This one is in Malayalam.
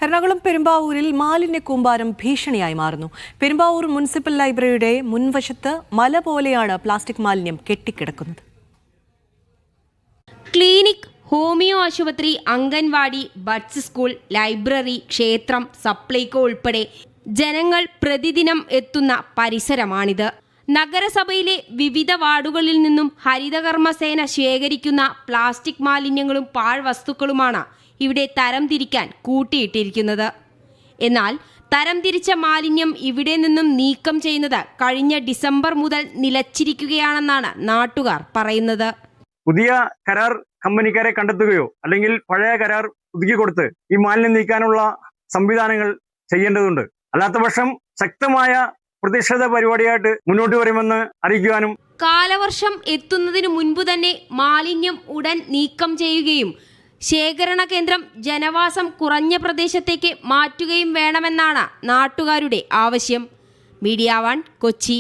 എറണാകുളം പെരുമ്പാവൂരിൽ മാലിന്യ കൂമ്പാരം ഭീഷണിയായി മാറുന്നു. പെരുമ്പാവൂർ മുനിസിപ്പൽ ലൈബ്രറിയുടെ മുൻവശത്ത് മല പോലെയാണ് പ്ലാസ്റ്റിക് മാലിന്യം കെട്ടിക്കിടക്കുന്നത്. ക്ലിനിക്, ഹോമിയോ ആശുപത്രി, അംഗൻവാടി, ബഡ്സ് സ്കൂൾ, ലൈബ്രറി, ക്ഷേത്രം, സപ്ലൈകോ ഉൾപ്പെടെ ജനങ്ങൾ പ്രതിദിനം എത്തുന്ന പരിസരമാണിത്. നഗരസഭയിലെ വിവിധ വാർഡുകളിൽ നിന്നും ഹരിതകർമ്മസേന ശേഖരിക്കുന്ന പ്ലാസ്റ്റിക് മാലിന്യങ്ങളും പാഴ്വസ്തുക്കളുമാണ് ഇവിടെ തരംതിരിക്കാൻ കൂട്ടിയിട്ടിരിക്കുന്നത്. എന്നാൽ തരംതിരിച്ച മാലിന്യം ഇവിടെ നിന്നും നീക്കം ചെയ്യുന്നത് കഴിഞ്ഞ ഡിസംബർ മുതൽ നിലച്ചിരിക്കുകയാണെന്നാണ് നാട്ടുകാർ പറയുന്നത്. പുതിയ കരാർ കമ്പനിക്കാരെ കണ്ടെത്തുകയോ അല്ലെങ്കിൽ പഴയ കരാർ പുതുക്കി കൊടുത്ത് ഈ മാലിന്യം നീക്കാനുള്ള സംവിധാനങ്ങൾ ചെയ്യേണ്ടതുണ്ട്. അല്ലാത്തപക്ഷം ശക്തമായ പ്രതിഷേധ പരിപാടിയായിട്ട് മുന്നോട്ട് വരുമെന്ന് അറിയിക്കുവാനും കാലവർഷം എത്തുന്നതിനു മുൻപ് തന്നെ മാലിന്യം ഉടൻ നീക്കം ചെയ്യുകയും ശേഖരണ കേന്ദ്രം ജനവാസം കുറഞ്ഞ പ്രദേശത്തേക്ക് മാറ്റുകയും വേണമെന്നാണ് നാട്ടുകാരുടെ ആവശ്യം. മീഡിയ 1 കൊച്ചി.